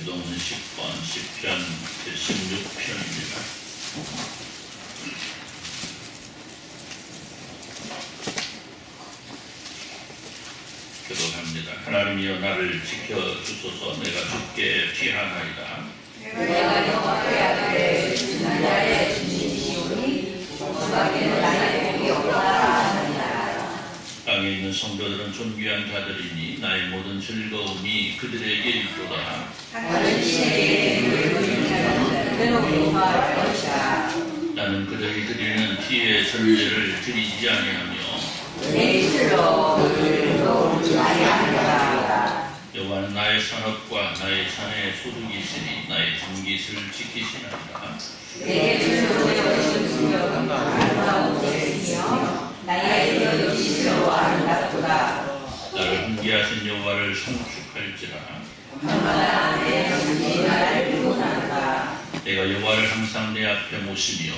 기도문 10번 시편 16편입니다. 기도합니다. 하나님이여 나를 지켜주소서. 내가 주께 피하나이다. 내가 여호와의 아들의 나의 주님이시오니 주밖에는 나의 복이 없다 하느니라. 땅에 있는 성도들은 존귀한 자들이니 나의 모든 즐거움이 그들에게 있도다. 다른 신에게 물을 자는 그대로 용할 것이다. 나는 그들이 드리는 피의 전제를 드리지 아니하며 내 입술로 그들을 놓지 아니하리라. 여호와는 나의 산업과 나의 자네의 소득이시니 나의 장깃을 지키시나이다. 내게 주시는 여신 능력은 아름다운 것이며 나의 여신으로 아름답도다. 나를 훈계하신 여호와를 송축할지라. 얼마나 내 영혼이 나를 피곤하는가. 내가 여호와를 항상 내 앞에 모시며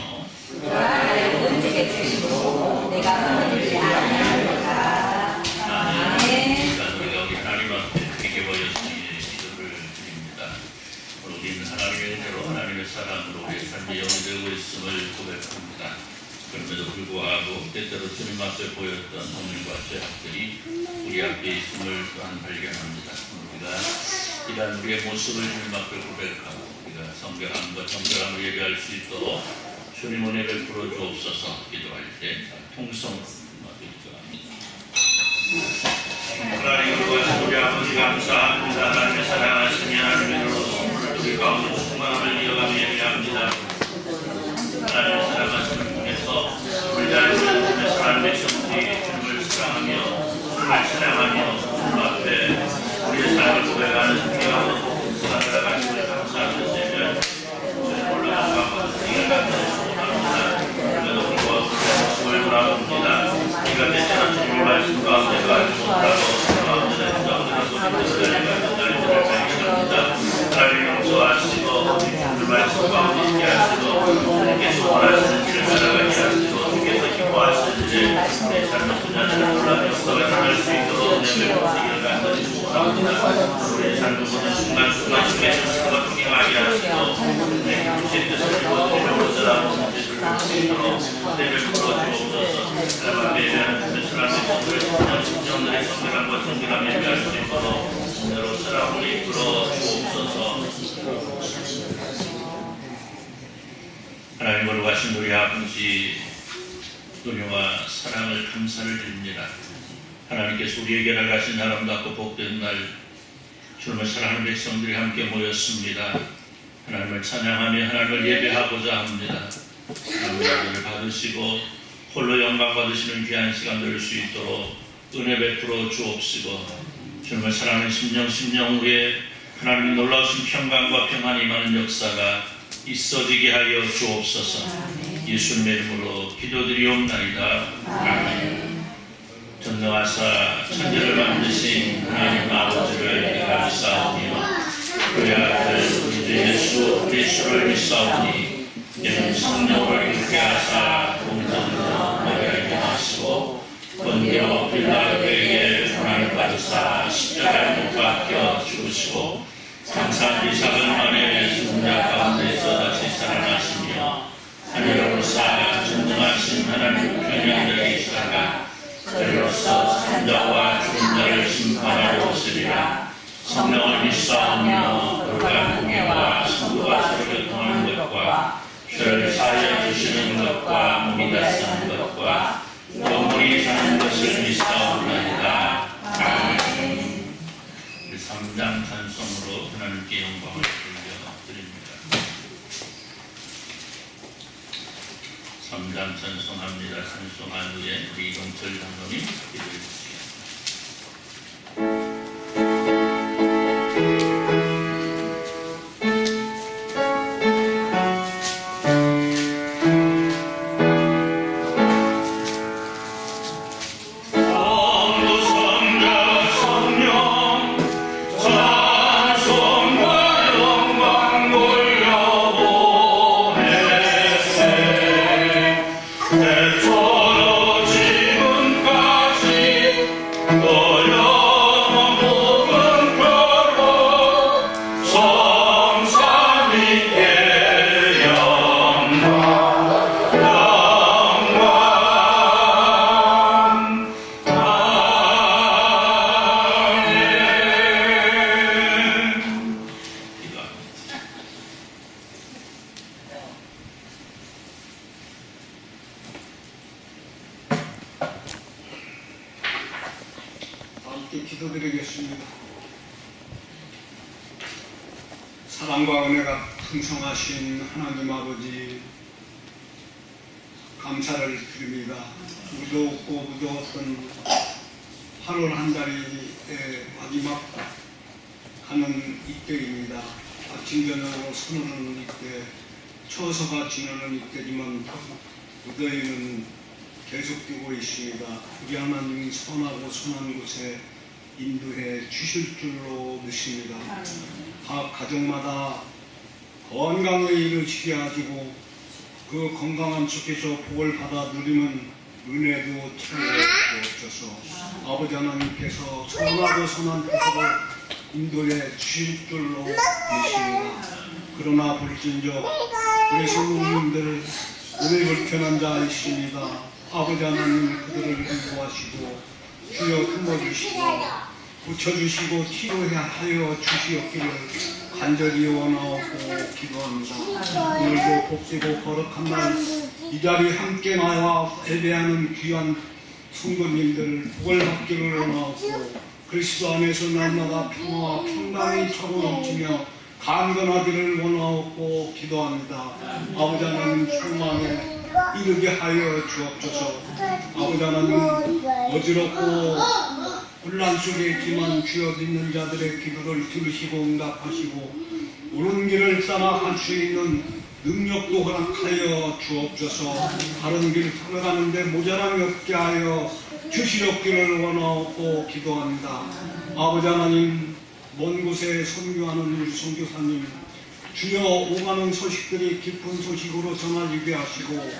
나의 오른쪽에 주시고 내가 흔들리지 아니하리라. 아멘. 우리가 우리 하나님 앞에 크게 모였으니 기도를 드립니다. 오늘 우리는 하나님의 은혜로 하나님의 사랑으로 우리의 삶이 영되고 있음을 고백합니다. 그럼에도 불구하고 때때로 주님 앞에 보였던 오늘과 죄악들이 우리 앞에 있음을 또한 발견합니다. 우리가 이러한 우리의 모습을 주님 앞에 고백하고 우리가 성결함과 정결함을 예배할 수 있도록 주님 은혜 베풀어 주옵소서. 기도할 때 통성으로 기도합니다. 하나님 우리 아버지 감사합니다. 하나님의 사랑하시니 하나님의 은혜로 우리 가운데 충만함을 이어가며 예배합니다. 하나님의 사랑하시는 분에서 우리 하나님의 사랑의 성지 주님을 사랑하며 주님을 찬양하며 주님 앞에 우리의 삶을 고백하는 귀하고 사랑을 하시는 감사하면서 예배할 주님 올라간 가운데 우리가 감사합니다. 그래도 불구하고 주님을 돌아봅니다. 네가 대신한 주님의 말씀 가운데 가지 못하고 가운데 가운데라도 믿으시는 날들을 발견합니다. 하나님 용서하시고 주님의 말씀 가운데 있게 하시고 주께서 원하시는 길을 따라가게 하시고 주께서 기뻐하시는 일에 내 삶의 분야들을 놀라며 역사가 일어날 수 있도록 내 배우시기를 간절히 축원합니다. 우리의 삶의 모든 순간순간 주께서 스스로가 통행하게 하시고 내 기쁘신 뜻을 이루어드리며 모두라 있도록 내 배우러 주옵소서. 하나님 예배하는 주의 사랑의 성도의 신령들의 성결함과 정결함 예배할 수 있도록 오늘로 사랑을 이끌어 주옵소서. 하나님 거룩하신 우리 아버지 은혜와 사랑을 감사를 드립니다. 하나님께서 우리에게 나가신 아름답고 복된 날 주님을 사랑하는 백성들이 함께 모였습니다. 하나님을 찬양하며 하나님을 예배하고자 합니다. 하나님의 은혜를 받으시고 홀로 영광 받으시는 귀한 시간 될 수 있도록 은혜 베풀어 주옵시고 주님을 사랑하는 심령 위에 하나님의 놀라우신 평강과 평안이 임하는 역사가 있어지게 하여 주옵소서. 예수님의 이름으로 기도드리옵나이다. 아멘. 전능하사 천지를 만드신 하나님 아버지를 감사하며 그의 아들 우리 예수 그리스도를 믿사오니 이는 성령을 있게 하사 공전으로 머리를 하시고 본디오 빌라도에게 고난을 받으사 십자가에 못 박혀 죽으시고 장사한 지 사흘 만에 죽은 자 가운데서 다시 살아나시며 하늘로 올라가 전능하신 하나님 편향에 계시다가 그리로서 산자와 죽은 자를 심판하러 오시리라. 성령을 믿사오며 거룩한 공예와 성도가 서로 교통하는 것과 죄를 사하여 주시는 것과 몸이 다스리는 것과 영원히 사는 것을 믿사옵나이다. 아멘. 3장 찬송으로 하나님께 영광을 돌려드립니다. 3장 찬송합니다. 찬송한 후에 우리 이동철 장로님 기도해 주시겠습니다. 떨어지문까지 기도드리겠습니다. 사랑과 은혜가 풍성하신 하나님 아버지, 감사를 드립니다. 무더웠고 무더웠던 8월 한 달의 마지막 하는 이때입니다. 아침 저녁으로 서는 이때, 처서가 지나는 이때지만 무더위는 계속되고 있습니다. 우리 하나님이 선하고 선한 곳에 인도해 주실 줄로 믿습니다. 각 가정마다 건강에 이르시게 하시고 그 건강함 속에서 복을 받아 누리는 은혜도 채워주옵소서. 아버지 하나님께서 선하고 선한 뜻으로 인도해 주실 줄로 믿습니다. 그러나 볼진저 우리 성도님들 우리 불편한 자 있습니다. 아버지 하나님 그들을 인도하시고 주여 품어주시고 고쳐주시고 치료하여 주시옵기를 간절히 원하고 기도합니다. 오늘도 복되고 거룩한 날 이 자리에 함께 나와 예배하는 귀한 성도님들 복을 받기를 원하고 그리스도 안에서 날마다 평화와 평강이 차고 넘치며 강건하기를 원하고 기도합니다. 아버지 하나님 충만에 이르게 하여 주옵소서. 아버지 하나님 어지럽고 혼란 속에 있지만 주여 믿는 자들의 기도를 들으시고 응답하시고 옳은 길을 따라 갈 수 있는 능력도 허락하여 주옵소서. 다른 길 살아가는데 모자람이 없게 하여 주시옵기를 원하고 기도합니다. 아버지 하나님 먼 곳에 선교하는 우리 선교사님 주여 오가는 소식들이 기쁜 소식으로 전하지게 하시고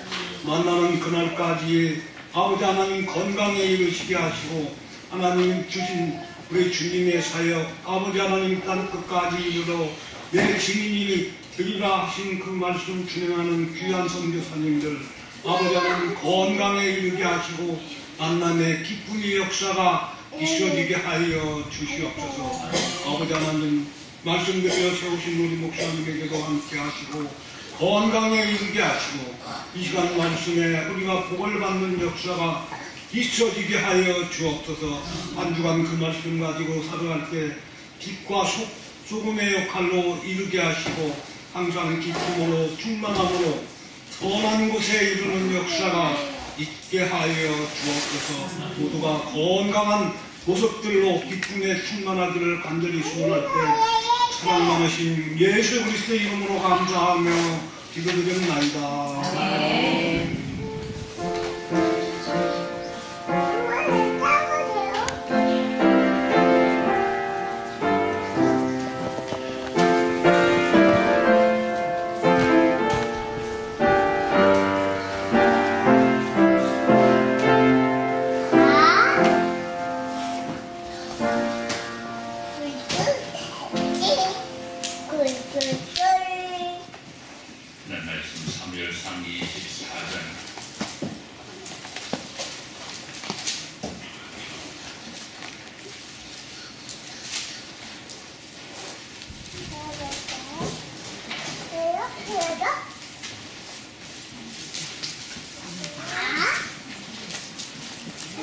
만나는 그날까지 아버지 하나님 건강에 이르시게 하시고 하나님 주신 우리 주님의 사역 아버지 하나님 땅끝까지 이르러 내 증인이 되리라 하신 그 말씀 준행하는 귀한 선교사님들 아버지 하나님 건강에 이르게 하시고 만남의 기쁨의 역사가 있어지게 하여 주시옵소서. 아버지 하나님 말씀드려 세우신 우리 목사님에게도 함께 하시고 건강에 이르게 하시고 이 시간 말씀에 우리가 복을 받는 역사가 있어지게 하여 주옵소서. 한 주간 그 말씀 가지고 살아갈 때 빛과 소금의 역할로 이르게 하시고 항상 기쁨으로 충만함으로 선한 곳에 이르는 역사가 있게 하여 주옵소서. 모두가 건강한 모습들로 기쁨에 충만하기를 간절히 소원할 때 사랑 많으신 예수 그리스도의 이름으로 감사하며 기도드렸나이다. 네, 말씀 사무엘상 24장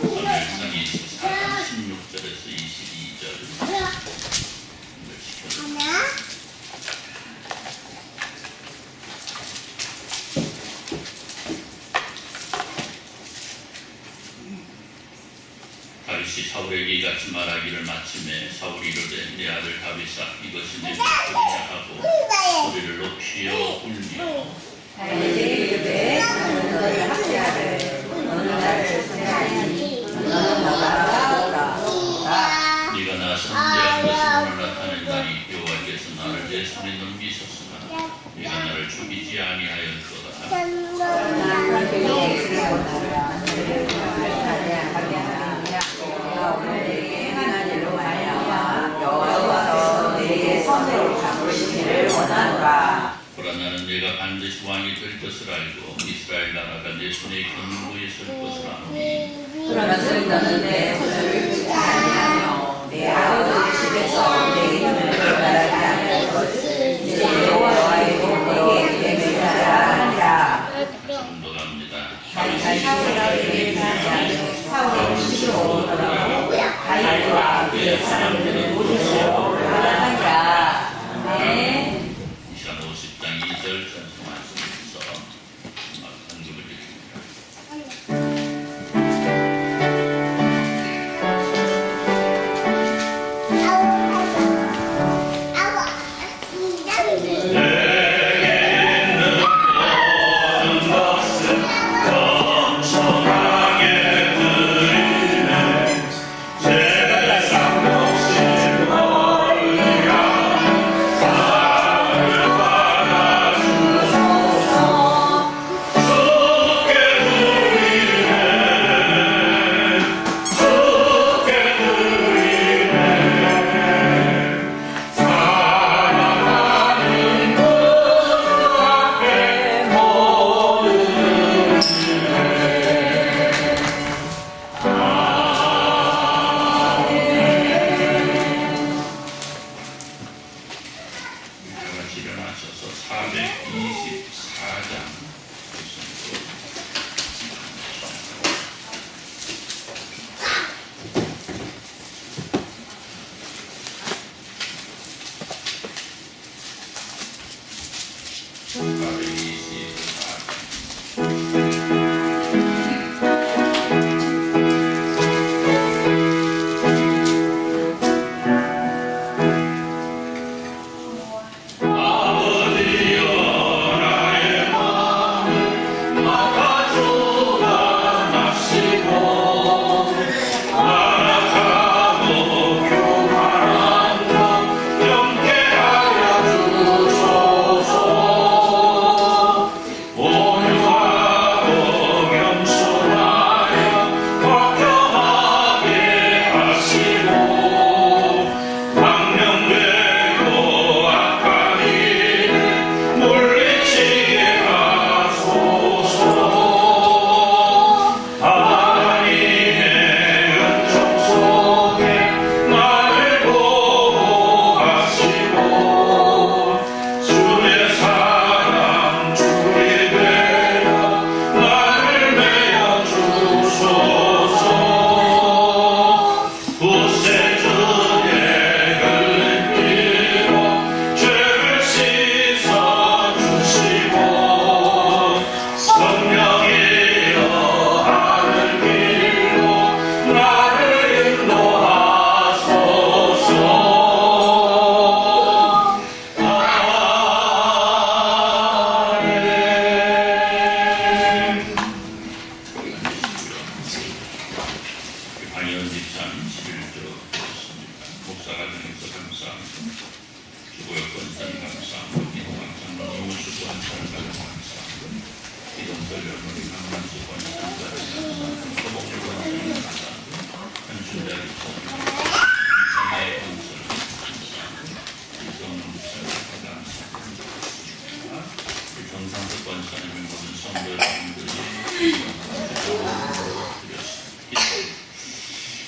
사무엘상 24장 16절에서 22절 다윗이 사울에게 이같이 말하기를 마침에 사울이 이르되 내 아들 다윗아 이것이 내 목소리냐 하고 소리를 높이어 울며 다윗에게 이르되 나는 너를 학대하되 너는 나를 살해하니 너는 나가 오라. 네가 나 선대한 것을 오늘 나타낸다니 여호와께서 나를 내 손에 넘기셨으나 네가 나를 죽이지 아니하였도다. 나는 그의 예수를 보다가 너를 살해하게 하라. 내가 오늘 내게 행한 일로 말미암아 여호와께서 내게 손으로 갚으시기를 원하노라. 보라 나는 내가 반드시 왕이 될 것을 알고 이스라엘 나라가 내 손에 견고히 설 것을 아노니 그러면서 너는 내 손을 끄지 아니하며 내 아버지 집에서 내 이름을 전하게 하는 것을 이제 여호와의 복에게 내밀하라 하니라. 성도갑니다. 사울이 사울이 사울이 15 돌아오고 다윗과 그의 같이 일어나셔서 424장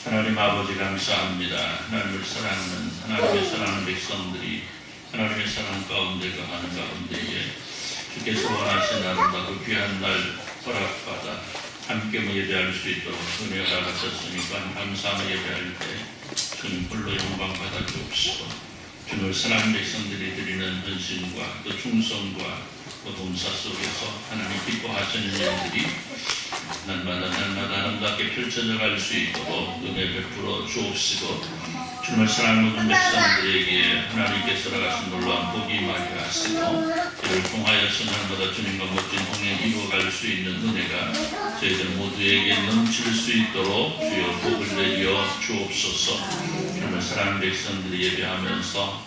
하나님 아버지 감사합니다. 하나님을 사랑하는 하나님의 사랑하는 백성들이 하나님의 사랑 가운데 거하는 가운데에 주께서 원하신 아름다고 귀한 날 허락받아 함께 예배할 수 있도록 은혜 허락하셨으니까 감사하며 예배할 때 주님 홀로 영광 받아 주옵시고 주님을 사랑하는 백성들이 드리는 헌신과 또 충성과 또 봉사 속에서 하나님 기뻐하시는 일들이 날마다 아름답게 펼쳐져 갈 수 있도록 은혜 베풀어 주옵시고 주님을 사랑하는 모든 백성들에게 하나님께서 허락하신 놀라운 복이 임하게 하시고 이를 통하여서 날마다 주님과 멋진 동행 이루어갈 수 있는 은혜가 저희들 모두에게 넘칠 수 있도록 주여 복을 내려 주옵소서. 주님을 사랑하는 백성들이 예배하면서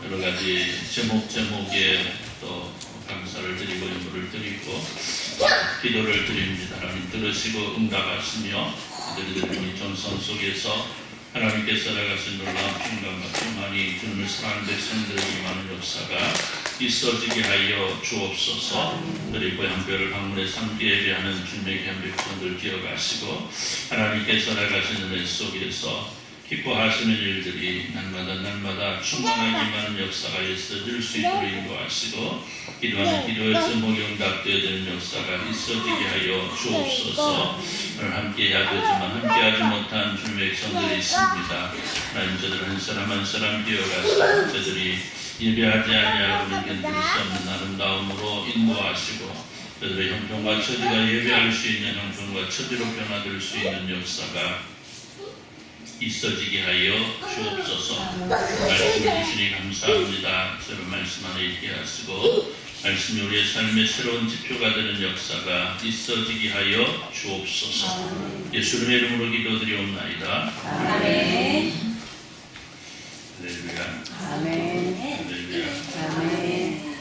여러 가지 제목에 또 감사를 드리고 예물을 드리고 기도를 드립니다. 하나님 들으시고 응답하시며 이들이 전선 속에서 하나님께서 나가신 놀라운 평강과 평안이 주님을 사랑하는 백성들에게 임하는 역사가 있어지게 하여 주옵소서. 그리고 한별을 방문해서 함께 예배하는 주님의 귀한 백성들 기억하시고 하나님께서 나가신 은혜 속에서 기뻐하시는 일들이 날마다 충만하게 임하는 역사가 있어질 수 있도록 인도하시고 기도하는 기도의 제목이 응답되어야 되는 역사가 있어지게 하여 주옵소서. 오늘 함께해야 되지만 함께하지 못한 주님의 백성들이 있습니다. 하나님 저들 한 사람 한 사람 기억하시고 저들이 예배하지 아니하고는 견딜 수 없는 아름다움으로 인도하시고 저들의 형편과 처지가 예배할 수 있는 형편과 처지로 변화될 수 있는 역사가 있어지게 하여 주옵소서. 말씀 주시니 감사합니다. 새로운 말씀 안에 있게 하시고 말씀이 우리의 삶의 새로운 지표가 되는 역사가 있어지게 하여 주옵소서. 예수님의 이름으로 기도드리옵나이다. 아멘. 할렐루야. 아멘. 할렐루야. 아멘.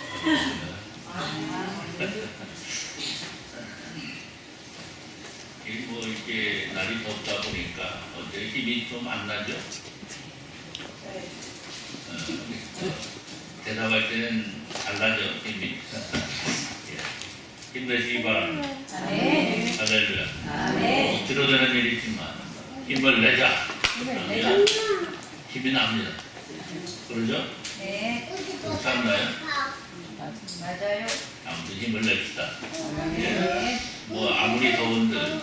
뭐 이렇게 날이 덥다 보니까 어때 힘이 좀 안 나죠? 대답할 때는 잘 나죠 힘이. 힘내시기 바랍니다. 아멘. 할렐루야. 아멘. 억지로 되는 일이지만 힘을 내자. 그러면 힘이 납니다. 그러죠? 네. 그렇지 않나요? 맞아요. 아무튼 힘을 냅시다. 네. 뭐 아무리 더운들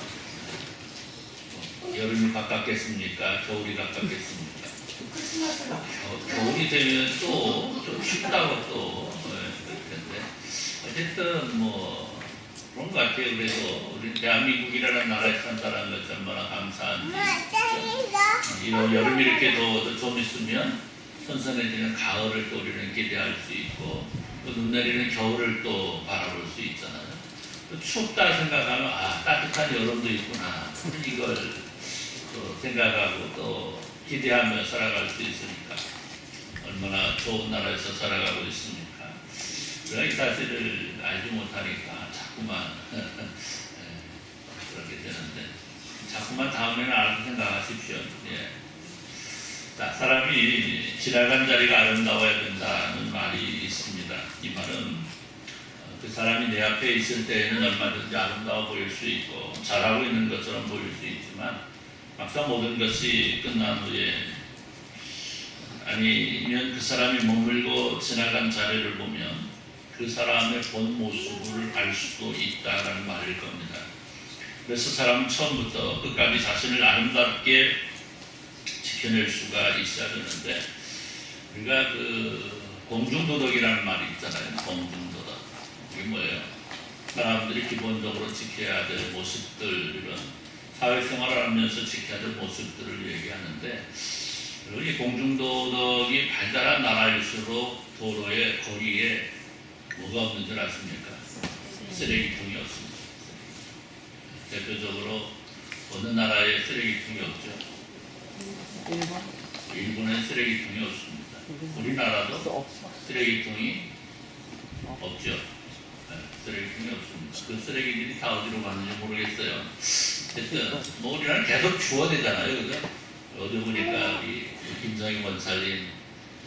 여름이 가깝겠습니까? 겨울이 가깝겠습니까? 겨울이 되면 또 좀 춥다고 또 그럴 텐데 어쨌든 뭐 그런 것 같아요. 그래도 우리 대한민국이라는 나라에 산다는 것이 얼마나 감사한지. 이런 여름이 이렇게 좀 있으면 선선해지는 가을을 또 우리는 기대할 수 있고 또 눈 내리는 겨울을 또 바라볼 수 있잖아요. 또 춥다 생각하면 아 따뜻한 여름도 있구나. 이걸 또 생각하고 또 기대하며 살아갈 수 있으니까 얼마나 좋은 나라에서 살아가고 있습니까? 우리가 이 사실을 알지 못하니까 자꾸만 그렇게 되는데 자꾸만 다음에는 알고 생각하십시오. 예. 자, 사람이 지나간 자리가 아름다워야 된다는 말이 있습니다. 이 말은 그 사람이 내 앞에 있을 때에는 얼마든지 아름다워 보일 수 있고 잘하고 있는 것처럼 보일 수 있지만 막상 모든 것이 끝난 후에 아니면 그 사람이 머물고 지나간 자리를 보면 그 사람의 본 모습을 알 수도 있다는 말일 겁니다. 그래서 사람은 처음부터 끝까지 자신을 아름답게 지켜낼 수가 있어야 되는데 우리가 그 공중도덕이라는 말이 있잖아요. 공중도덕. 이게 뭐예요? 사람들이 기본적으로 지켜야 될 모습들 이런 사회생활을 하면서 지켜야 될 모습들을 얘기하는데 이 공중도덕이 발달한 나라일수록 도로에 거리에 뭐가 없는 줄 아십니까? 쓰레기통이 없습니다. 대표적으로 어느 나라에 쓰레기통이 없죠? 일본에 쓰레기통이 없습니다. 우리나라도 쓰레기통이 없죠. 네, 쓰레기통이 없습니다. 그 쓰레기들이 다 어디로 가는지 모르겠어요. 어쨌든 뭐 우리나라는 계속 주워내잖아요. 그죠? 어디 보니까 우리 김성희 원살린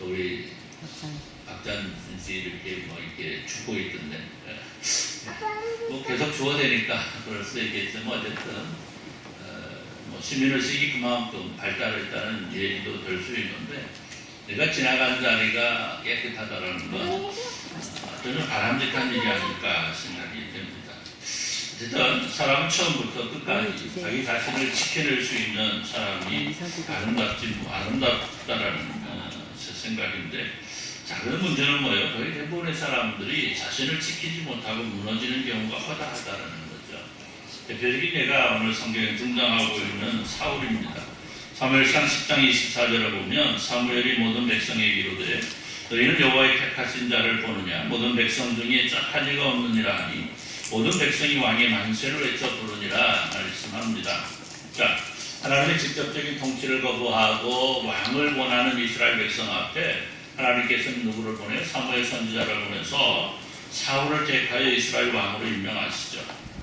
우리 박찬순 씨 이렇게 뭐 이렇게 죽고 있던데 뭐 계속 주워대니까 그럴 수 있겠지만 어쨌든 뭐 시민의식이 그만큼 발달했다는 얘기도 될 수 있는데 내가 지나간 자리가 깨끗하다는 건 저는 바람직한 일이 아닐까 생각이 됩니다. 어쨌든 사람은 처음부터 끝까지 자기 자신을 지켜낼 수 있는 사람이 아름답다라는 제 생각인데 자, 그런 문제는 뭐예요? 거의 대부분의 사람들이 자신을 지키지 못하고 무너지는 경우가 허다하다는 거죠. 대표적인 예가 오늘 성경에 등장하고 있는 사울입니다. 사무엘상 10장 24절을 보면 사무엘이 모든 백성에게 이르되 너희는 여호와의 택하신 자를 보느냐 모든 백성 중에 짝한 이가 없느니라 하니 모든 백성이 왕의 만세를 외쳐 부르니라 말씀합니다. 자, 하나님의 직접적인 통치를 거부하고 왕을 원하는 이스라엘 백성 앞에 하나님께서는 누구를 보내? 사무엘 선지자를 보내서 사울을 택하여 이스라엘 왕으로 임명하시죠.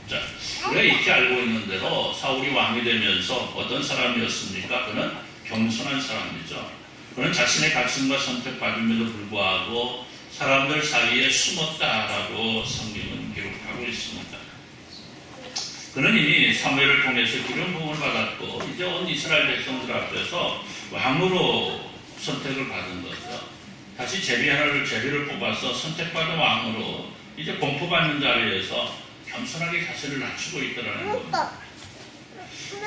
자, 우리가 익히 알고 있는 대로 사울이 왕이 되면서 어떤 사람이었습니까? 그는 겸손한 사람이죠. 그는 자신의 가슴과 선택받음에도 불구하고 사람들 사이에 숨었다라고 성경은 기록하고 있습니다. 그는 이미 사무엘을 통해서 기름 부음을 받았고 이제 온 이스라엘 백성들 앞에서 왕으로 선택을 받은 거죠. 다시 제비를 뽑아서 선택받은 왕으로 이제 공포받는 자리에서 겸손하게 자신을 낮추고 있더라는 겁니다.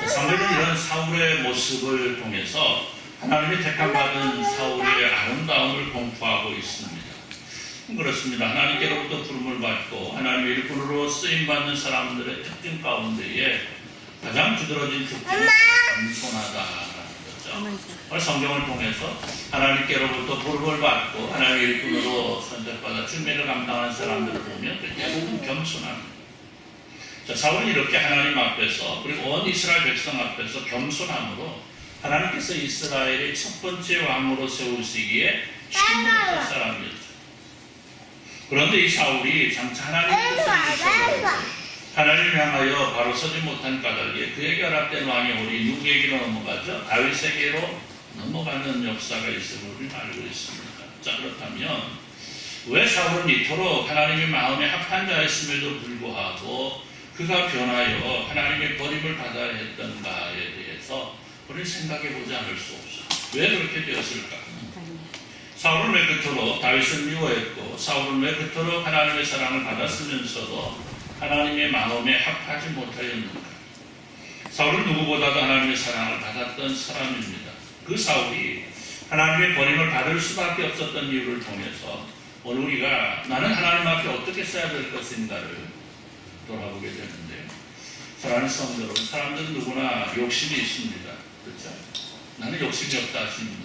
사무엘은 이런 사울의 모습을 통해서 하나님의 택함받은 사울의 아름다움을 공포하고 있습니다. 그렇습니다. 하나님께로부터 부름을 받고 하나님의 일꾼으로 쓰임받는 사람들의 특징 가운데에 가장 두드러진 특징은 겸손하다라는 거죠. 성경을 통해서 하나님께로부터 부름을 받고 하나님의 일꾼으로 선택받아 중매를 감당하는 사람들을 보면 대부분 겸손합니다. 자, 사울은 이렇게 하나님 앞에서 그리고 온 이스라엘 백성 앞에서 겸손함으로 하나님께서 이스라엘의 첫 번째 왕으로 세우시기에 충분한 사람이었죠. 그런데 이 사울이 장차 하나님의 뜻을 하나님을 향하여 바로 서지 못한 까닭에 그에게 허락된 왕이 우리 누구에게로 넘어가죠? 다윗에게로 넘어가는 역사가 있음을 우리는 알고 있습니다. 자, 그렇다면 왜 사울은 이토록 하나님의 마음에 합한 자였음에도 불구하고 그가 변하여 하나님의 버림을 받아야 했던가에 대해서 우리는 생각해 보지 않을 수 없어요. 왜 그렇게 되었을까? 사울은 왜 그토록 다윗을 미워했고 사울은 왜 그토록 하나님의 사랑을 받았으면서도 하나님의 마음에 합하지 못하였는가? 사울은 누구보다도 하나님의 사랑을 받았던 사람입니다. 그 사울이 하나님의 버림을 받을 수밖에 없었던 이유를 통해서 오늘 우리가 나는 하나님 앞에 어떻게 써야 될 것인가를 돌아보게 되는데, 사랑하는 성도 여러분, 사람들은 누구나 욕심이 있습니다. 그렇죠? 나는 욕심이 없다 하시는 분.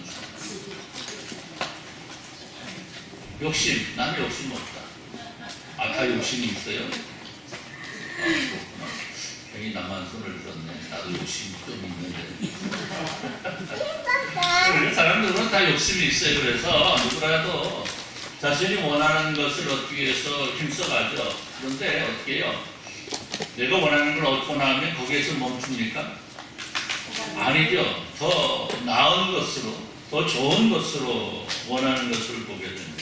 욕심, 나는 욕심이 없다. 아, 다 욕심이 있어요? 아, 그렇구나. 괜히 나만 손을 들었네. 나도 욕심이 좀 있는데. 사람들은 다 욕심이 있어요. 그래서 누구라도 자신이 원하는 것을 얻기 위해서 힘써가죠. 그런데 어떻게 해요? 내가 원하는 걸 얻고 나면 거기에서 멈춥니까? 아니죠. 더 나은 것으로, 더 좋은 것으로 원하는 것을 보게 됩니다.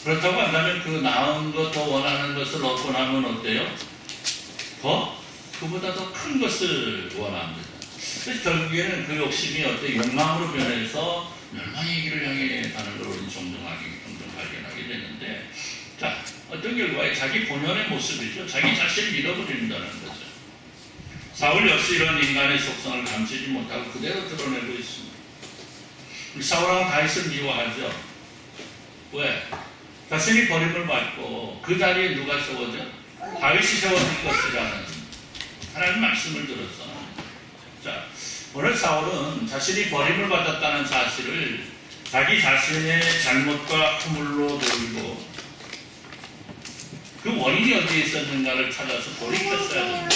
그렇다고 한다면 그 나은 것, 더 원하는 것을 얻고 나면 어때요? 그보다 더 큰 것을 원합니다. 그래서 결국에는 그 욕심이 어때 욕망으로 변해서 멸망의 길을 향해 가는 걸 우리는 종종 발견하게 되는데, 자, 어떤 결과에 자기 본연의 모습이죠. 자기 자신을 잃어버린다는 거죠. 사울 역시 이런 인간의 속성을 감추지 못하고 그대로 드러내고 있습니다. 사울하고 다윗을 미워하죠. 왜? 자신이 버림을 받고 그 자리에 누가 세워져? 다윗이 세워질 것이라는 하나님 말씀을 들어서, 자, 오늘 사울은 자신이 버림을 받았다는 사실을 자기 자신의 잘못과 허물로 돌리고 그 원인이 어디에 있었는가를 찾아서 돌이켰어야 됩니다.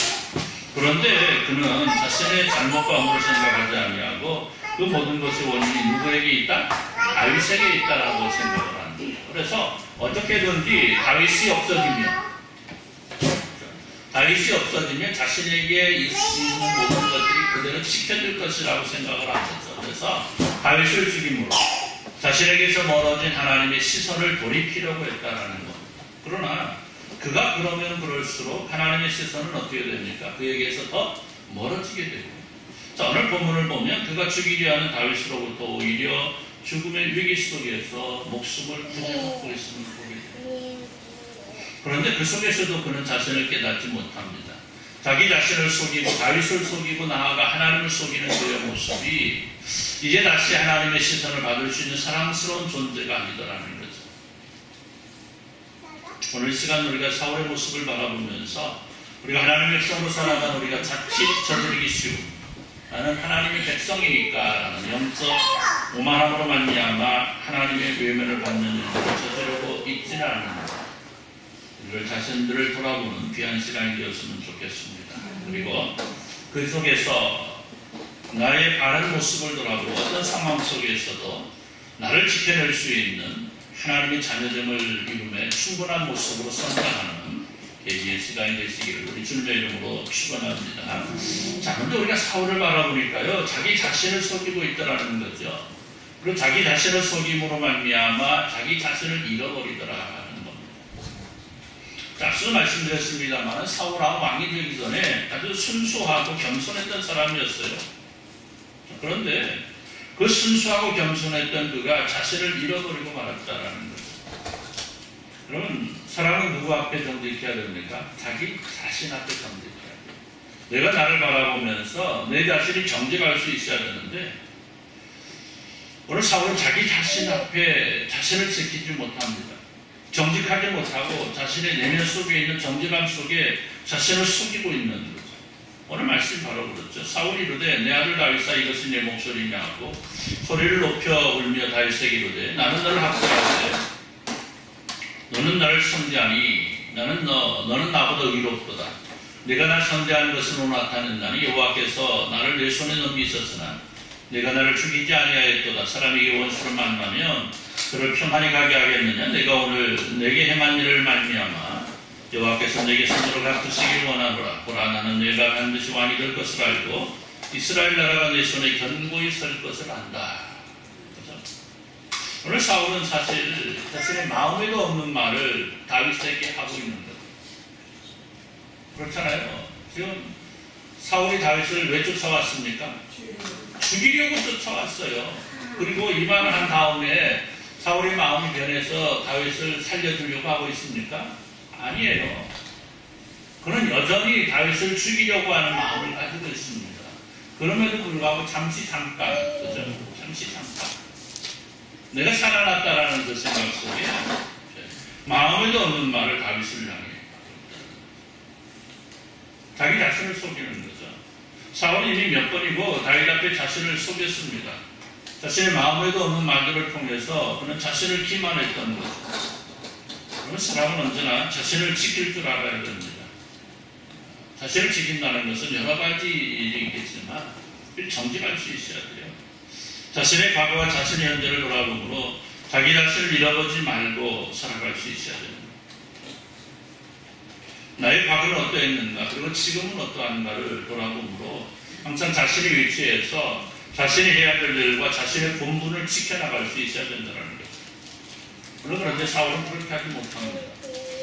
그런데 그는 자신의 잘못과 허물을 생각하지 아니하고 그 모든 것의 원인이 누구에게 있다? 다윗에게 있다라고 생각을 합니다. 그래서 어떻게든지 다윗이 없어지면 자신에게 있는 모든 것들이 그대로 지켜질 것이라고 생각을 하셨죠. 그래서 다윗을 죽임으로 자신에게서 멀어진 하나님의 시선을 돌이키려고 했다라는 것. 그러나 그가 그러면 그럴수록 하나님의 시선은 어떻게 됩니까? 그에게서 더 멀어지게 되고, 자, 오늘 본문을 보면 그가 죽이려 하는 다윗으로부터 오히려 죽음의 위기 속에서 목숨을 구해받고 있음을 보게 됩니다. 그런데 그 속에서도 그는 자신을 깨닫지 못합니다. 자기 자신을 속이고 다윗을 속이고 나아가 하나님을 속이는 그의 모습이 이제 다시 하나님의 시선을 받을 수 있는 사랑스러운 존재가 아니더라는 거죠. 오늘 이 시간 우리가 사울의 모습을 바라보면서 우리가 하나님의 백성으로 살아가는 우리가 자칫 저지르기 쉬운, 나는 하나님의 백성이니까 라는 영적 오만함으로 말미암아 하나님의 외면을 받는 일을 저지르고 있지는 않은 우리 자신들을 돌아보는 귀한 시간이 되었으면 좋겠습니다. 그리고 그 속에서 나의 바른 모습을 돌아보고 어떤 상황 속에서도 나를 지켜낼 수 있는 하나님의 자녀됨을 이루며 충분한 모습으로 성장하는 계기의 시간이 되시기를 우리 주님의 이름으로 축원합니다. 자, 그런데 우리가 사울을 바라보니까요, 자기 자신을 속이고 있더라는 거죠. 그리고 자기 자신을 속임으로 말미암아 자기 자신을 잃어버리더라. 앞서 말씀드렸습니다만 사울왕 왕이 되기 전에 아주 순수하고 겸손했던 사람이었어요. 그런데 그 순수하고 겸손했던 그가 자신을 잃어버리고 말았다라는 거죠. 그러면 사람은 누구 앞에 정직해야 됩니까? 자기 자신 앞에 정직해야 돼요. 내가 나를 바라보면서 내 자신이 정직할 수 있어야 되는데, 오늘 사울은 자기 자신 앞에 자신을 지키지 못합니다. 정직하지 못하고 자신의 내면 속에 있는 정직함 속에 자신을 속이고 있는 거죠. 오늘 말씀 바로 그렇죠. 사울이 이르되 내 아들 다윗아 이것이 내 목소리냐 하고 소리를 높여 울며 다윗에게 이르되 나는 너를 학대하되 너는 나를 선대하니 너는 나보다 의롭도다. 내가 날 선대하는 것은 오늘 나타낸다니 여호와께서 나를 내 손에 넘기셨으나 내가 나를 죽이지 아니하였도다. 사람에게 원수를 만나면 그를 평안히 가게 하겠느냐? 내가 오늘 내게 행한 일을 말미암아 여호와께서 내게 손으로 갚으시기를 원하노라. 보라, 나는 내가 반드시 왕이 될 것을 알고 이스라엘 나라가 내 손에 견고히 설 것을 안다. 그렇죠? 오늘 사울은 사실 자신의 마음에도 없는 말을 다윗에게 하고 있는 거예요. 그렇잖아요. 지금 사울이 다윗을 왜 쫓아왔습니까? 죽이려고 쫓아왔어요. 그리고 이 말을 한 다음에 사울의 마음이 변해서 다윗을 살려주려고 하고 있습니까? 아니에요. 그는 여전히 다윗을 죽이려고 하는 마음을 가지고 있습니다. 그럼에도 불구하고 잠시 잠깐, 그죠? 잠시 잠깐. 내가 살아났다라는 그 생각 속에 마음에도 없는 말을 다윗을 향해 자기 자신을 속이는 거죠. 사울이 이미 몇 번이고 다윗 앞에 자신을 속였습니다. 자신의 마음에도 없는 말들을 통해서 그는 자신을 기만했던 거죠. 그러면 사람은 언제나 자신을 지킬 줄 알아야 됩니다. 자신을 지킨다는 것은 여러 가지 일이 있겠지만 정직할 수 있어야 돼요. 자신의 과거와 자신의 현재를 돌아보므로 자기 자신을 잃어버리지 말고 살아갈 수 있어야 됩니다. 나의 과거는 어떠했는가 그리고 지금은 어떠한가를 돌아보므로 항상 자신의 위치에서 자신이 해야 될 일과 자신의 본분을 지켜나갈 수 있어야 된다는 거죠. 그런데 사울은 그렇게 하지 못합니다.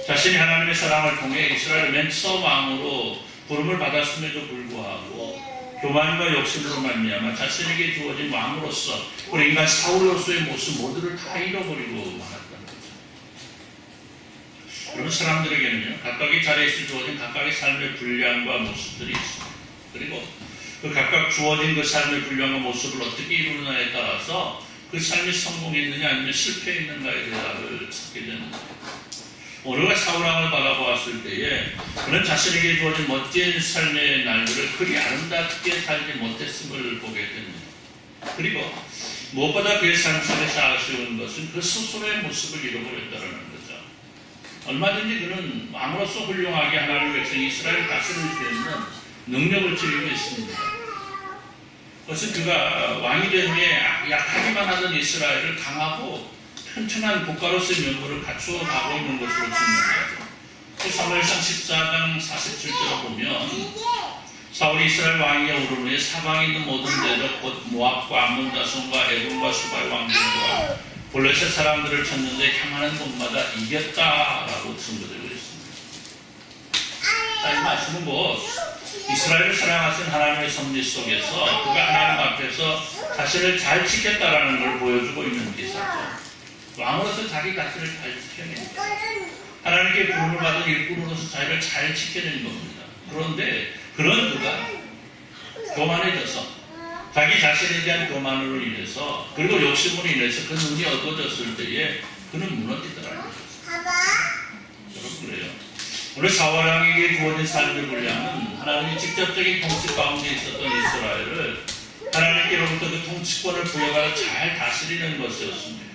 자신이 하나님의 사랑을 통해 이스라엘 맨 처음 왕으로 부름을 받았음에도 불구하고 교만과 욕심으로 말미암아 자신에게 주어진 왕으로서 우리 인간 사울로서의 모습 모두를 다 잃어버리고 말았다는 거죠. 여러분 사람들에게는요 각각의 자리에서 주어진 각각의 삶의 분량과 모습들이 있습니다. 그리고 그 각각 주어진 그 삶의 분량과 모습을 어떻게 이루느냐에 따라서 그 삶이 성공했느냐 아니면 실패했는가의 대답을 찾게 됩니다. 우리가 사울왕을 바라보았을 때에 그는 자신에게 주어진 멋진 삶의 날들을 그리 아름답게 살지 못했음을 보게 됩니다. 그리고 무엇보다 그의 삶 속에서 아쉬운 것은 그 스스로의 모습을 잃어버렸다는 거죠. 얼마든지 그는 왕으로서 훌륭하게 하나님의 백성 이스라엘을 다스릴 수 있는 능력을 지니고 있습니다. 그것은 그가 왕이 된 후에 약하기만 하던 이스라엘을 강하고 튼튼한 국가로서의 면모를 갖추어 가고 있는 것으로 증명하죠. 사무엘상 14장 47절을 보면 사울이 이스라엘 왕위에 오른 후에 사방에 있는 모든 대적 곧 모압과 암몬 자손과 에돔과 수발 왕들과 블레셋 사람들을 쳤는데 향하는 곳마다 이겼다라고 증거되고 있습니다. 자, 이 말씀은 이스라엘을 사랑하신 하나님의 섭리 속에서 그가 하나님 앞에서 자신을 잘 지켰다라는 걸 보여주고 있는 기사죠. 왕으로서 자기 자신을 잘 지켜낸 거예요. 하나님께 부름을 받은 일꾼으로서 자기를 잘 지켜낸 겁니다. 그런데 그런 그가 교만해져서 자기 자신에 대한 교만으로 인해서 그리고 욕심으로 인해서 그 눈이 어두워졌을 때에 그는 무너지더라는 거죠. 여러분 그래요. 오늘 사울왕에게 주어진 삶의 분량은 하나님이 직접적인 통치 가운데 있었던 이스라엘을 하나님께로부터 그 통치권을 부여받아 잘 다스리는 것이었습니다.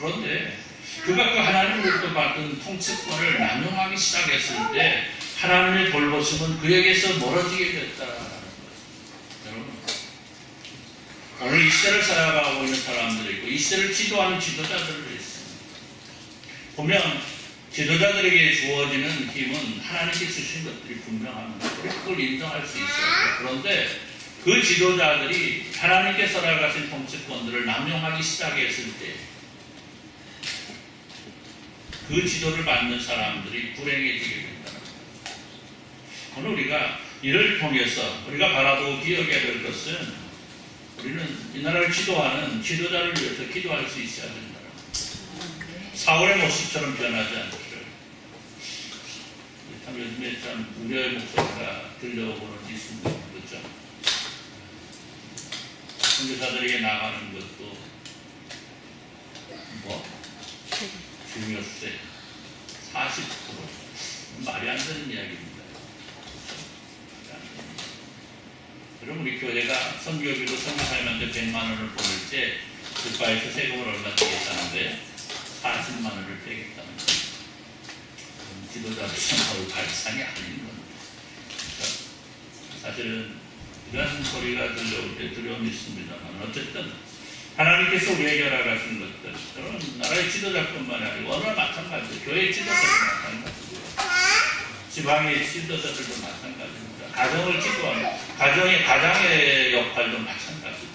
그런데 그가 그 하나님으로부터 받은 통치권을 남용하기 시작했을 때 하나님의 돌보심은 그에게서 멀어지게 됐다라는 거예요. 여러분, 오늘 이 시대를 살아가고 있는 사람들이 있고 이 시대를 지도하는 지도자들도 있습니다. 보면 지도자들에게 주어지는 힘은 하나님께 주신 것들이 분명합니다. 우리 그걸 인정할 수 있어요. 그런데 그 지도자들이 하나님께 살아가신 통치권들을 남용하기 시작했을 때 그 지도를 받는 사람들이 불행해지게 된다는 거예요. 오늘 우리가 이를 통해서 우리가 바라보고 기억해야 될 것은 우리는 이 나라를 지도하는 지도자를 위해서 기도할 수 있어야 된다는 거예요. 사울의 모습처럼 변하지 않기를. 참 요즘에 참 우려의 목소리가 들려오고는 있습니다. 그렇죠? 선교사들에게 나가는 것도 중요세 40% 말이 안 되는 이야기입니다. 그럼 우리 교회가 선교비로 선교사님한테 100만 원을 보낼 때 국가에서 세금을 얼마 떼겠다는데 40만 원을 떼겠다는 거예요. 지도자로서 거의 발상이 아닌 겁니다. 사실은 이런 소리가 들려올 때 두려움이 있습니다만 어쨌든 하나님께서 우리에게 허락하신 것들, 그런 나라의 지도자뿐만 아니고 어느 마찬가지고 교회의 지도자도 마찬가지고요. 지방의 지도자들도 마찬가지입니다. 가정을 지도하는 가장의 역할도 마찬가지고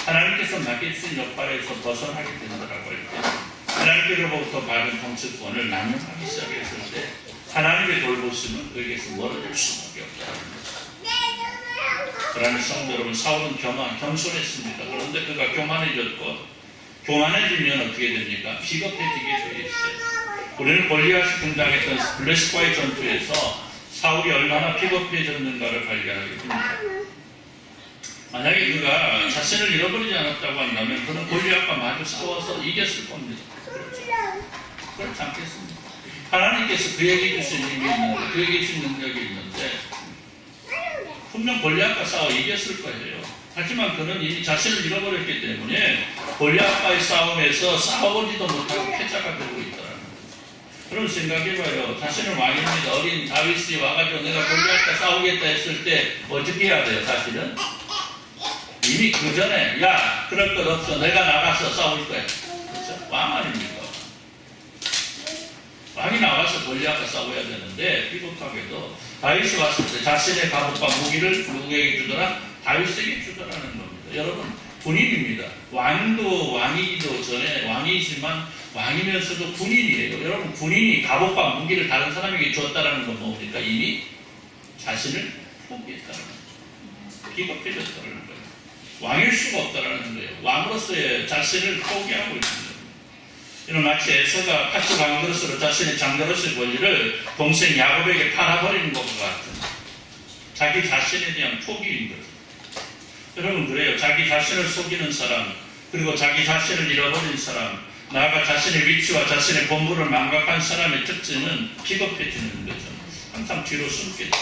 하나님께서 맡기신 역할에서 벗어나게 된다라고 할 때 하나님께로부터 받은 통치권을 남용하기 시작했을 때 하나님의 돌보심은 그에게서 멀어질 수밖에 없다는 거죠. 그러나 성도 여러분, 사울은 겸손했습니다. 그런데 그가 교만해졌고 교만해지면 어떻게 됩니까? 비겁해지게 되어 있어요. 우리는 골리앗이 등장했던 블레셋과의 전투에서 사울이 얼마나 비겁해졌는가를 발견하게 됩니다. 만약에 그가 자신을 잃어버리지 않았다고 한다면 그는 골리앗과 마주 싸워서 이겼을 겁니다. 그렇지 않겠습니까? 하나님께서 그에게 주신 힘이 있는데, 그에게 주신 능력이 있는데 분명 골리앗과 싸워 이겼을 거예요. 하지만 그는 이미 자신을 잃어버렸기 때문에 골리앗과의 싸움에서 싸워보지도 못하고 패자가 되고 있더라고요. 그럼 생각해봐요. 자신은 왕입니다. 어린 다윗이 와가지고 내가 골리앗과 싸우겠다 했을 때 어떻게 해야 돼요? 사실은 이미 그 전에 야 그럴 것 없어 내가 나가서 싸울 거야. 그렇죠? 왕 아닙니까? 왕이 나와서 골리앗과 싸워야 되는데 비겁하게도 다윗이 왔을 때 자신의 갑옷과 무기를 누구에게 주더라? 다윗에게 주더라는 겁니다. 여러분 군인입니다. 왕도 왕이기도 전에 왕이지만 왕이면서도 군인이에요. 여러분 군인이 갑옷과 무기를 다른 사람에게 줬다라는 건 뭡니까? 이미 자신을 포기했다는 거예요. 비겁해졌다는 거예요. 왕일 수가 없다는 거예요. 왕으로서의 자신을 포기하고 있는 거예요. 이는 마치 에서가 파츠 방그릇으로 자신의 장그릇의 권리를 동생 야곱에게 팔아버리는 것과 같은 자기 자신에 대한 포기인 거죠. 여러분 그래요. 자기 자신을 속이는 사람, 그리고 자기 자신을 잃어버린 사람, 나아가 자신의 위치와 자신의 본분을 망각한 사람의 특징은 비겁해지는 거죠. 항상 뒤로 숨게 됩니다.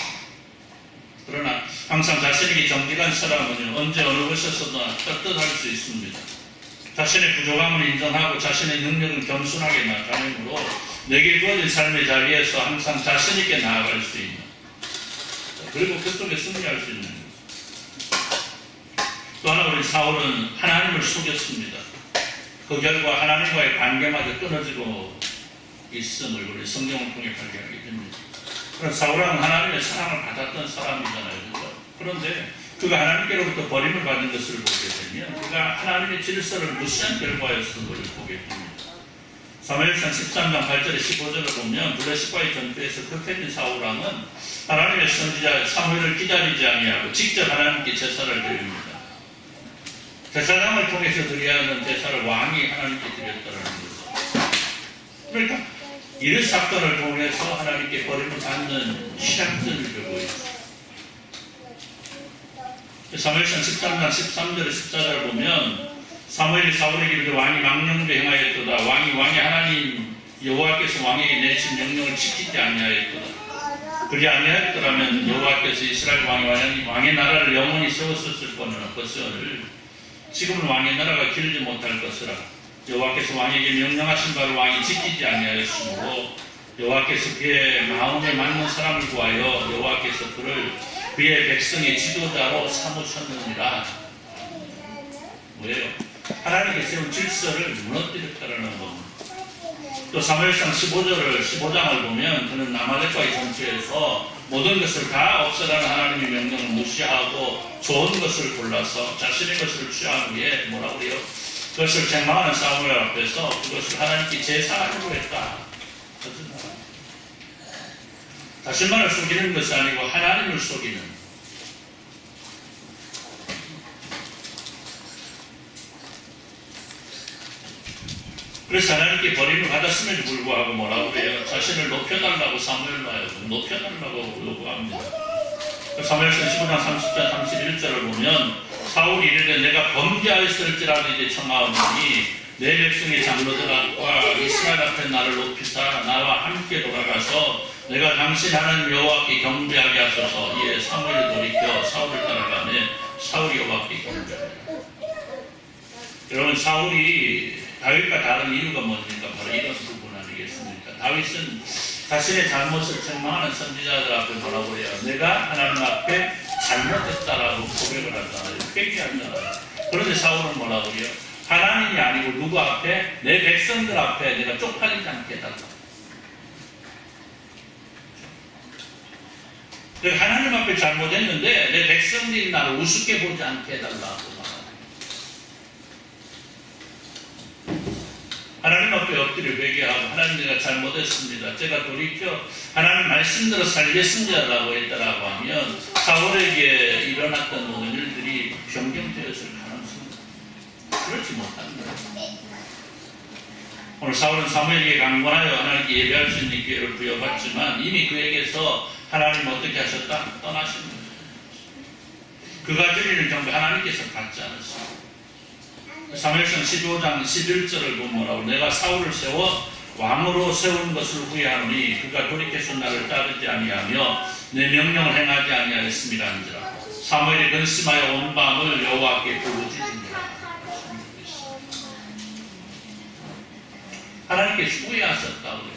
그러나 항상 자신에게 정직한 사람은 언제 어느 곳에서도 떳떳할 수 있습니다. 자신의 부족함을 인정하고 자신의 능력을 겸손하게 나타내므로 내게 주어진 삶의 자리에서 항상 자신 있게 나아갈 수 있는, 그리고 그 속에 승리할 수 있는 거죠. 또 하나 우리 사울은 하나님을 속였습니다. 그 결과 하나님과의 관계마저 끊어지고 있음을 우리 성경을 통해 발견하게 됩니다. 그런 사울은 하나님의 사랑을 받았던 사람이잖아요. 그렇죠? 그런데 그가 하나님께로부터 버림을 받은 것을 보게 되면 그가 하나님의 질서를 무시한 결과였던 것을 보게 됩니다. 사무엘상 13장 8절에 15절을 보면 블레셋과의 전투에서 급해진 사울왕은 하나님의 선지자 사무엘을 기다리지 아니하고 직접 하나님께 제사를 드립니다. 제사장을 통해서 드려야 하는 제사를 왕이 하나님께 드렸다는 거죠. 그러니까 이런 사건을 통해서 하나님께 버림을 받는 시작점을 주고 있습니다. 사무엘상 13장 13절에 14절을 보면 사무엘이 사울에게 이르되 왕이 망령되 행하였도다. 왕이 하나님 여호와께서 왕에게 내리신 명령을 지키지 아니하였도다. 그리 아니하였더라면 여호와께서 이스라엘 왕의 나라를 영원히 세웠었을 것을 지금은 왕의 나라가 길지 못할 것이라. 여호와께서 왕에게 명령하신 바를 왕이 지키지 아니하였으므로 여호와께서 그의 마음에 맞는 사람을 구하여 여호와께서 그의 백성의 지도자로 삼으셨느니라. 뭐예요? 하나님께 세운 질서를 무너뜨렸다는 겁니다. 또 사무엘상 15장을 보면 그는 아말렉과의 전투에서 모든 것을 다 없애라는 하나님의 명령을 무시하고 좋은 것을 골라서 자신의 것을 취한 후에 뭐라고 해요? 그것을 책망하는 사무엘 앞에서 그것을 하나님께 제사하려고 했다. 자신만을 속이는 것이 아니고 하나님을 속이는. 그래서 하나님께 버림을 받았음에도 불구하고 뭐라고 그래요? 자신을 높여달라고 사무엘로 하여금 높여달라고 요구합니다. 사무엘상 15장 30절 31절을 보면 사울이 이르되 내가 범죄하였을지라도 이제 청하오니 내 백성의 장로들과 이스라엘 앞에 나를 높이사 나와 함께 돌아가서 내가 당신 하나님 여호와께 경배하게 하소서. 이에 사무엘이 돌이켜 사울을 따라가며 사울이 여호와께 경배합니다. 여러분 사울이 다윗과 다른 이유가 뭡니까? 바로 이런 부분 아니겠습니까? 다윗은 자신의 잘못을 책망하는 선지자들 앞에 뭐라고 해요? 내가 하나님 앞에 잘못했다라고 고백을 하잖아요. 회개하잖아요. 그런데 사울은 뭐라고 해요? 하나님이 아니고 누구 앞에? 내 백성들 앞에 내가 쪽팔리지 않게 해달라. 내가 하나님 앞에 잘못했는데 내 백성들이 나를 우습게 보지 않게 해달라고. 하나님 앞에 엎드려 회개하고 하나님 내가 잘못했습니다. 제가 돌이켜 하나님 말씀대로 살겠습니다라고 했다라고 하면 사울에게 일어났던 모든 일들이 변경되었을 가능성입니다. 그렇지 못하는 거예요. 오늘 사울은 사무엘에게 강권하여 하나님께 예배할 수 있는 기회를 부여받지만 이미 그에게서 하나님 어떻게 하셨다? 떠나신 거예요. 그가 드리는 경배 하나님께서 받지 않았어요. 사무엘상 15장 11절을 보면 뭐라고, 내가 사울을 세워 왕으로 세운 것을 후회하노니 그가 돌이켜서 나를 따르지 아니하며 내 명령을 행하지 아니하였습니다 한지라. 사무엘이 근심하여 온 밤을 여호와께 부르짖으니라. 하나님께 후회하셨다고 해요.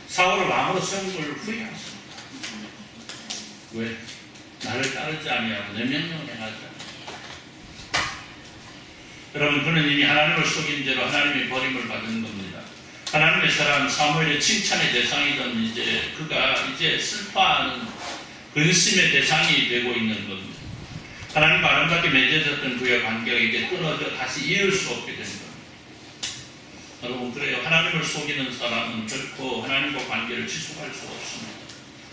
사울을 왕으로 세운 걸 후회하셨다. 왜? 나를 따르지 아니하고 내 명령을 행하지 않았다. 여러분, 그는 이미 하나님을 속인 죄로 하나님의 버림을 받은 겁니다. 하나님의 사람 사무엘의 칭찬의 대상이던 이제 그가 이제 슬퍼하는 근심의 대상이 되고 있는 겁니다. 하나님과 아름답게 맺어졌던 그의 관계가 이제 끊어져 다시 이을 수 없게 된 겁니다. 여러분, 그래요. 하나님을 속이는 사람은 결코 하나님과 관계를 지속할 수 없습니다.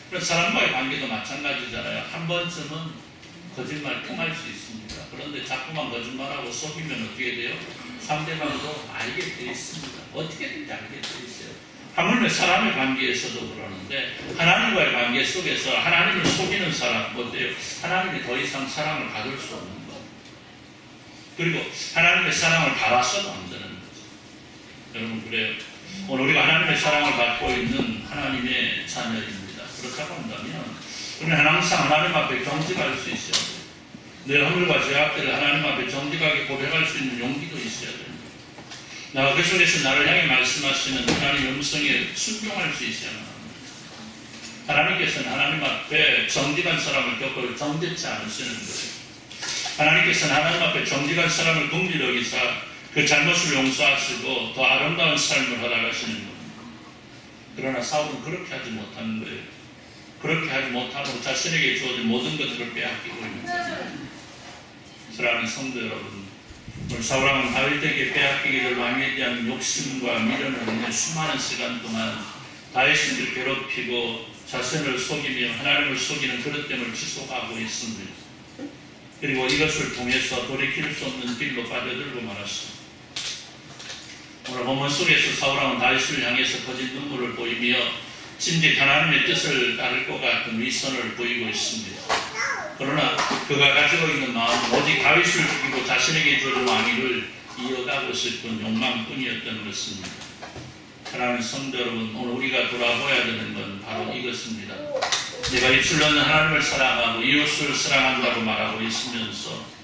그래서 사람과의 관계도 마찬가지잖아요. 한 번쯤은 거짓말 통할 수 있습니다. 그런데 자꾸만 거짓말하고 속이면 어떻게 돼요? 상대방도 알게 돼 있습니다. 어떻게든지 알게 돼 있어요. 하물며 사람의 관계에서도 그러는데 하나님과의 관계 속에서 하나님을 속이는 사람 어때요? 하나님이 더 이상 사랑을 받을 수 없는 거예요. 그리고 하나님의 사랑을 받아서도 안 되는 거죠. 여러분, 그래요. 오늘 우리가 하나님의 사랑을 받고 있는 하나님의 자녀입니다. 그렇다고 한다면 우리는 항상 하나님 앞에 정직할 수 있어야 돼요. 내 허물과 죄악들을 하나님 앞에 정직하게 고백할 수 있는 용기도 있어야 됩니다. 나가 그 속에서 나를 향해 말씀하시는 하나님의 음성에 순종할 수 있어야 합니다. 하나님께서는 하나님 앞에 정직한 사람을 겪고 정직치 않으시는 거예요. 하나님께서는 하나님 앞에 정직한 사람을 긍휼히 여기사 그 잘못을 용서하시고 더 아름다운 삶을 허락하시는 겁니다. 그러나 사울은 그렇게 하지 못하는 거예요. 그렇게 하지 못하고 자신에게 주어진 모든 것들을 빼앗기고 있는 거예요. 사랑하는 성도 여러분, 오늘 사울왕은 다윗에게 빼앗기게 될 왕에 대한 욕심과 미련으로 인해 수많은 시간 동안 다윗을 괴롭히고 자신을 속이며 하나님을 속이는 그릇됨을 지속하고 있습니다. 그리고 이것을 통해서 돌이킬 수 없는 길로 빠져들고 말았습니다. 오늘 본문 속에서 사울왕은 다윗을 향해서 거짓 눈물을 보이며 진즉 하나님의 뜻을 따를 것 같은 위선을 보이고 있습니다. 그러나 그가 가지고 있는 마음은 오직 다윗을 죽이고 자신에게 주어진 왕위를 이어가고 싶은 욕망뿐이었던 것입니다. 사랑하는 성도 여러분, 오늘 우리가 돌아보아야 되는 건 바로 이것입니다. 내가 입술로는 하나님을 사랑하고 이웃을 사랑한다고 말하고 있으면서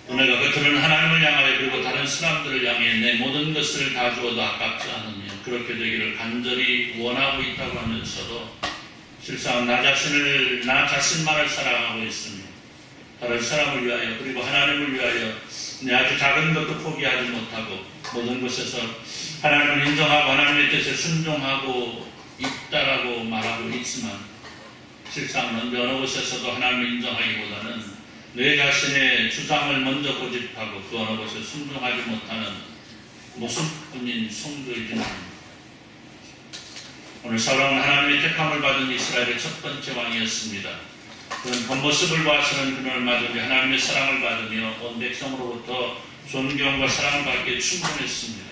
내가 겉으로는 하나님을 향하여 그리고 다른 사람들을 향해 내 모든 것을 다 주어도 아깝지 않으며 그렇게 되기를 간절히 원하고 있다고 하면서도 실상 나 자신만을 사랑하고 있습니다. 다른 사람을 위하여 그리고 하나님을 위하여 내 아주 작은 것도 포기하지 못하고 모든 것에서 하나님을 인정하고 하나님의 뜻에 순종하고 있다라고 말하고 있지만 실상 어느 곳에서도 하나님을 인정하기보다는 내 자신의 주장을 먼저 고집하고 그 어느 곳에 순종하지 못하는 모습뿐인 성도이지만 오늘 사울왕은 하나님의 택함을 받은 이스라엘의 첫 번째 왕이었습니다. 그런 겉모습을 봐서는 그는 얼마든지 하나님의 사랑을 받으며 온 백성으로부터 존경과 사랑을 받기에 충분했습니다.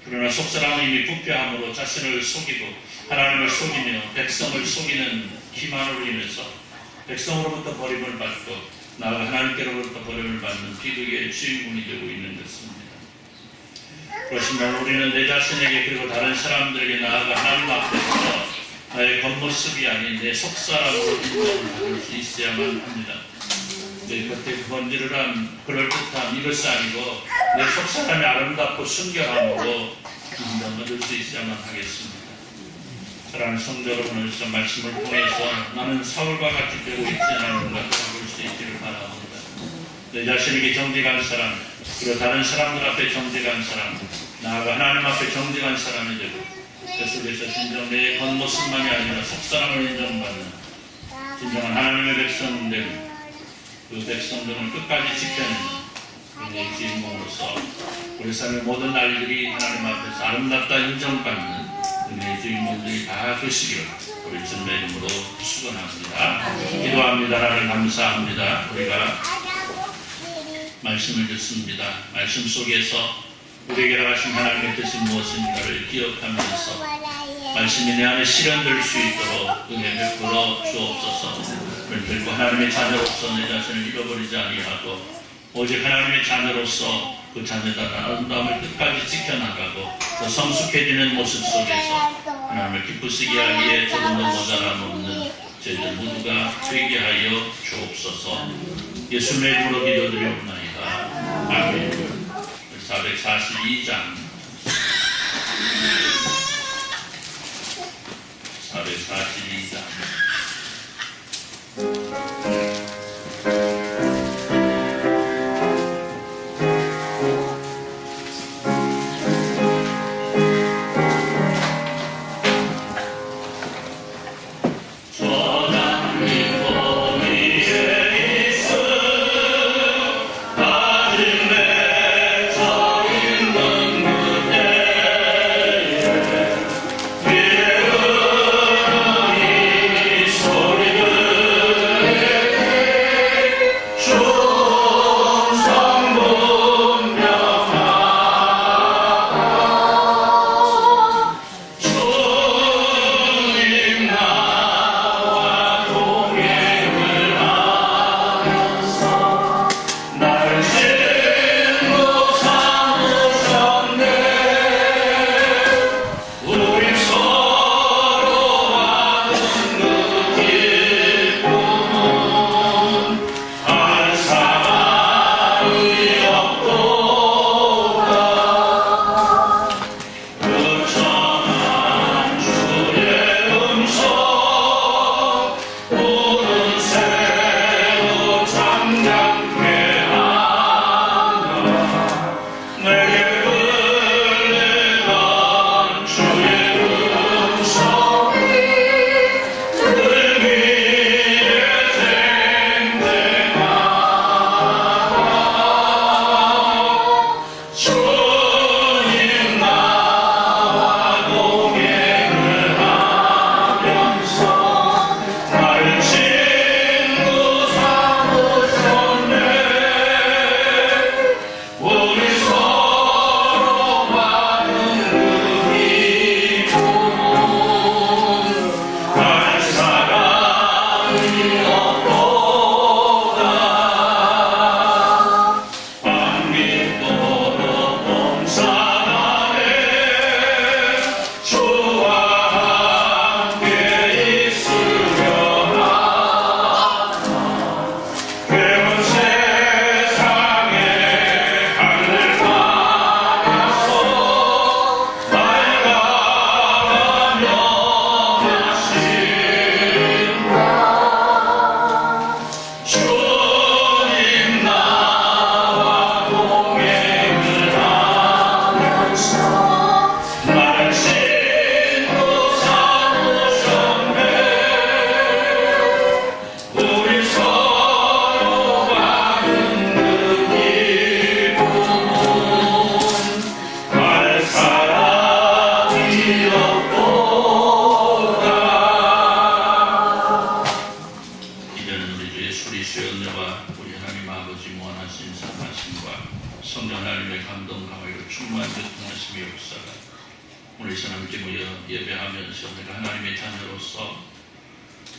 그러나 속사람은 이미 부패함으로 자신을 속이고 하나님을 속이며 백성을 속이는 기만으로 인해서 백성으로부터 버림을 받고 나아가 하나님께로부터 버림을 받는 비극의 주인공이 되고 있는 것입니다. 그렇지만 우리는 내 자신에게 그리고 다른 사람들에게 나아가 하나님 앞에서 나의 겉모습이 아닌 내 속사람으로 인정을 받을 수 있어야만 합니다. 내 겉에 번지르한 그럴듯한 이것이 아니고 내 속사람이 아름답고 순결함으로 인정을 얻을 수 있어야만 하겠습니다. 사랑하는 성도 여러분을 말씀을 통해서 나는 사울과 같이 되고 있지 않은가 볼 수 있기를 바랍니다. 내 자신에게 정직한 사람, 그리고 다른 사람들 앞에 정직한 사람, 나아가 하나님 앞에 정직한 사람이 되고 그 속에서 진정 내 겉모습만이 아니라 속사람을 인정받는 진정한 하나님의 백성들, 그 백성들을 끝까지 지켜내는 우리의 주인공으로서 우리 삶의 모든 날들이 하나님 앞에서 아름답다 인정받는 우리의 주인공들이 다 되시기를 우리 주님의 이름으로 축원합니다. 기도합니다. 하나님 감사합니다. 우리가 말씀을 듣습니다. 말씀 속에서 우리에게 하신 하나님의 뜻이 무엇인가를 기억하면서 말씀이 내 안에 실현될 수 있도록 은혜 베풀어 주옵소서. 결국 하나님의 자녀로서 내 자신을 잃어버리지 아니하고 오직 하나님의 자녀로서 그 자녀다운 아름다움을 끝까지 지켜나가고 더 성숙해지는 모습 속에서 하나님을 기쁘시게 하기에 조금 더 모자람 없는 저희들 모두가 되게 하여 주옵소서. 예수님의 이름으로 기도드리옵나이다. 아멘. 442장 442장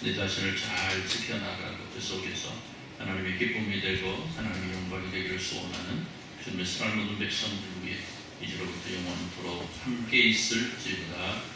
내 자신을 잘 지켜나가고 그 속에서 하나님의 기쁨이 되고 하나님의 영광이 되기를 소원하는 주님의 사랑하는 백성들 위해 이제로부터 영원토록 함께 있을지어다.